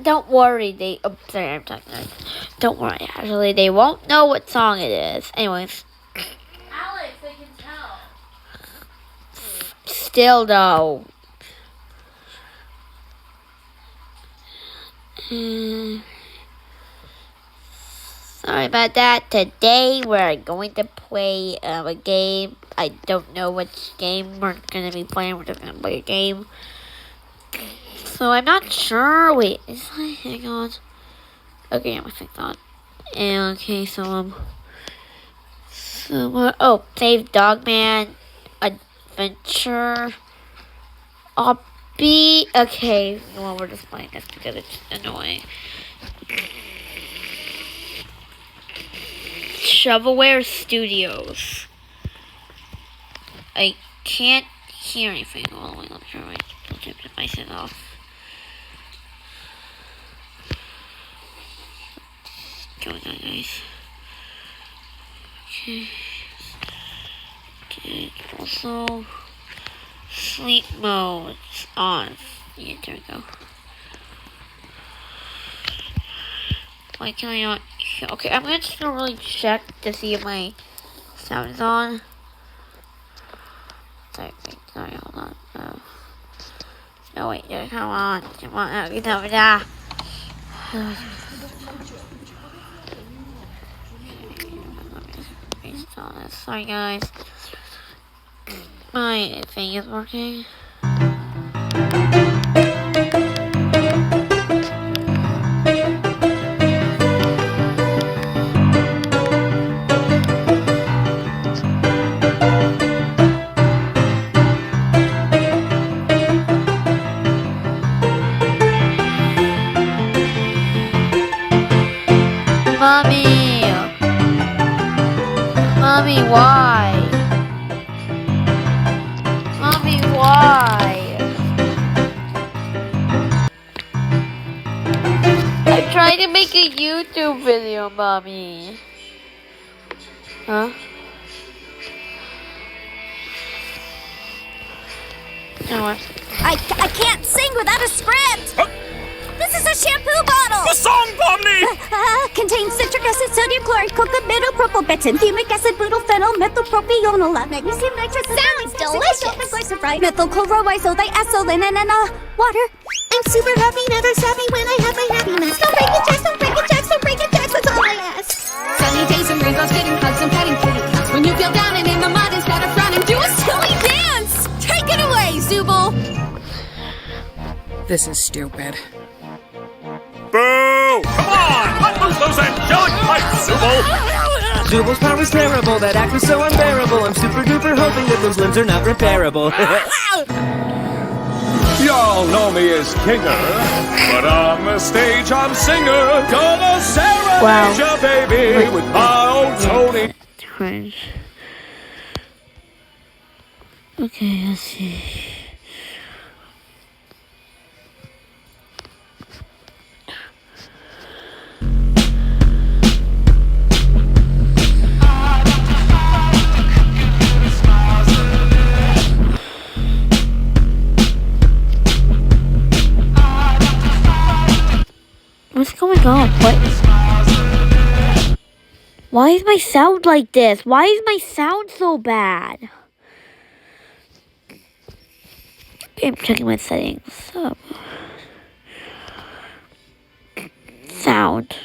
Don't worry, oh, sorry, I'm talking. Don't worry, actually, they won't know what song it is. Anyways. Alex, they can tell. Still, though. Sorry about that. Today, we're going to play a game. I don't know which game we're going to be playing. We're just going to play a game. So, I'm not sure. Wait, hang on. Okay, I think not. And okay, so oh, Save Dogman Adventure. Okay. Well, we're just playing this because it's annoying. Shovelware Studios. I can't hear anything. Oh, wait, let me turn my devices off. Going on, guys. Okay. Also, sleep mode on. Yeah, there we go. Why can I not? Okay, I'm just gonna really check to see if my sound is on. Sorry, hold on. No, wait, come on. Okay, sorry, guys. My thing is working. Mommy, why? Mommy, why? I'm trying to make a YouTube video, Mommy. Huh? No, I can't sing without a script! This is a shampoo bottle! The song, Pomni! Contains citric acid, sodium chloride, coca-beta, propylbenzene, fumic acid, butyl-phenol, methylpropionol, magnesium nitrate. Sounds delicious! Methylchlorobisodiazolane, and water. I'm super happy, never savvy when I have my happiness. Don't break it, Jax, don't break it, Jax, don't break it, Jax, that's all I ask. Sunny days and rainbows, getting hugs and petting kitty cats. When you feel down and in the mud, instead of frowning, do a silly dance! Take it away, Zooble! This is stupid. Boo! Come on! Let loose those angelic pipes, Zooble! Zooble's power's terrible, that act was so unbearable. I'm super duper hoping that those limbs are not repairable. Y'all know me as Kinger, but on the stage I'm singer. Gonna serenade ya, baby, with my old Tony. Okay, let's see. What's going on? Why is my sound like this? Why is my sound so bad? Okay, I'm checking my settings. Sound.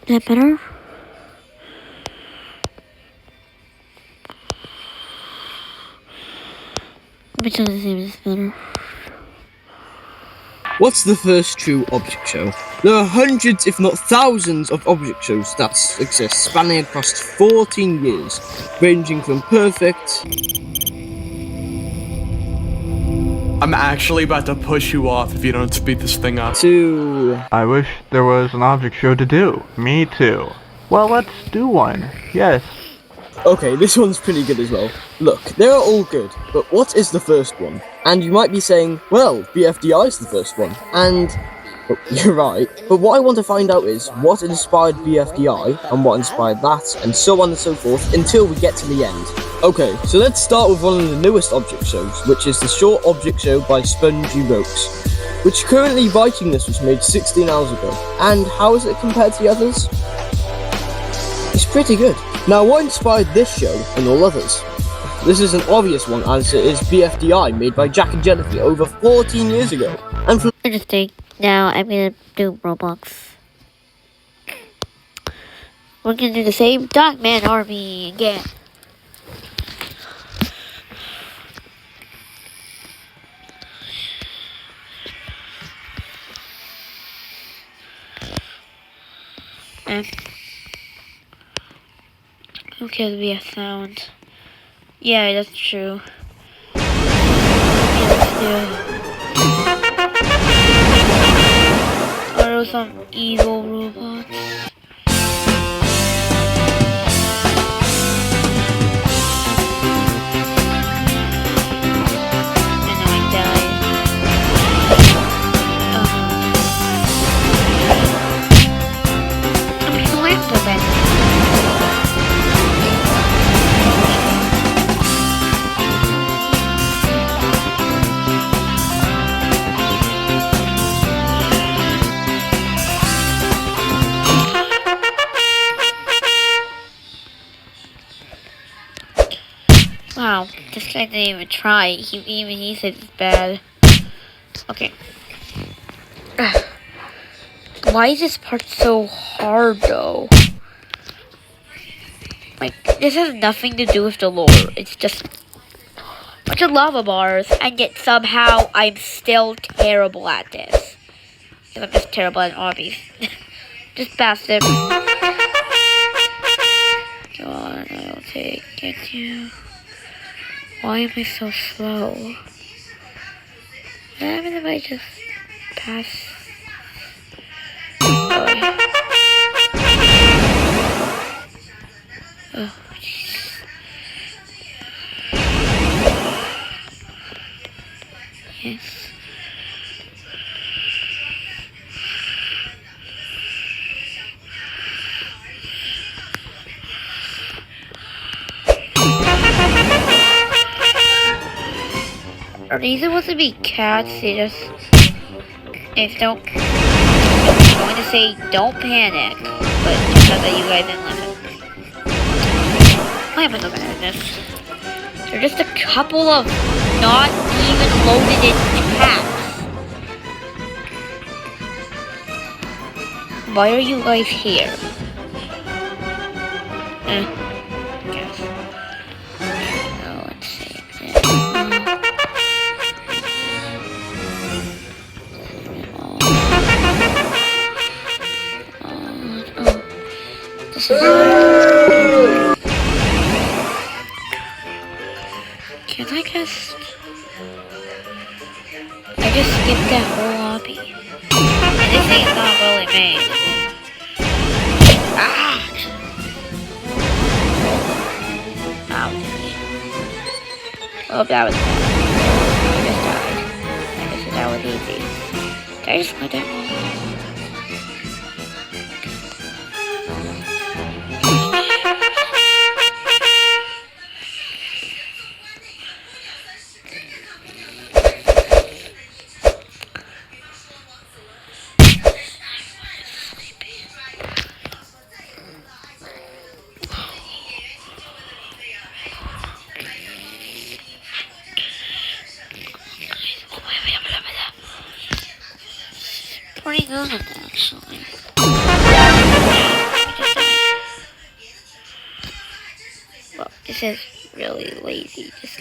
Is that better? Let me try to see if it's better. What's the first true object show? There are hundreds, if not thousands, of object shows that exist, spanning across 14 years, ranging from perfect... I'm actually about to push you off if you don't speed this thing up. to... I wish there was an object show to do. Me too. Well, let's do one. Yes. Okay, this one's pretty good as well. Look, they're all good, but what is the first one? And you might be saying, well, BFDI is the first one. And But you're right. But what I want to find out is what inspired BFDI and what inspired that, and so on and so forth, until we get to the end. Okay, so let's start with one of the newest object shows, which is the short object show by Spongy Ropes, which currently writing this was made 16 hours ago. And how is it compared to the others? It's pretty good. Now, what inspired this show and all others? This is an obvious one, as it is BFDI, made by Jack and Jennifer over 14 years ago. And from Interesting. Now I'm gonna do Roblox. We're gonna do the same Dogman army again. Okay, there'll be a sound. Yeah, that's true. Yeah, let's do it. Are those some evil robots? And now I died. I'm so active. Wow, this guy didn't even try. He said it's bad. Okay. Why is this part so hard though? Like, this has nothing to do with the lore. It's just a bunch of lava bars, and yet somehow I'm still terrible at this. Because I'm just terrible at obbies. Just past it. Go on, I'll get you. Why am I so slow? What happens if I just pass? Oh, jeez. Yes. Are these supposed to be cats? They just... If don't... I'm going to say don't panic. But just so that you guys didn't listen. Why am I so bad at this? They're just a couple of not even loaded in cats. Why are you guys here? Guess. Oh, let's see. Can I just... I just skipped that whole lobby. And this thing's not really made. Ah! Ow. Oh, that was bad. I just died. I guess that was easy. Did I just go down? Pretty good actually. Well, this is really lazy. Just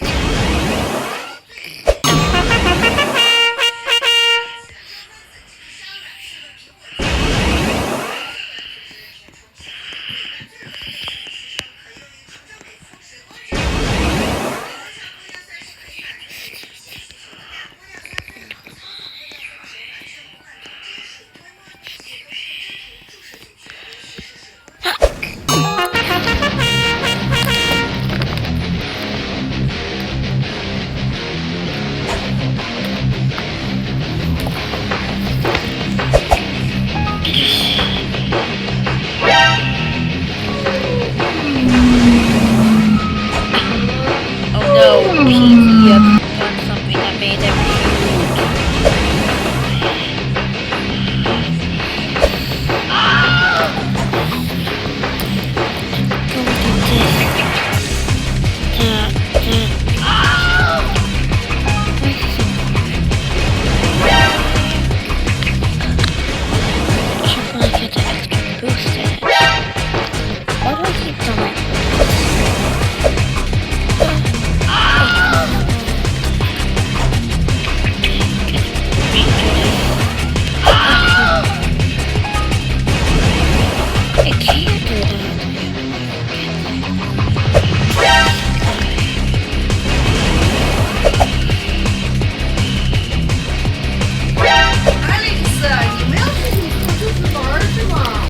here.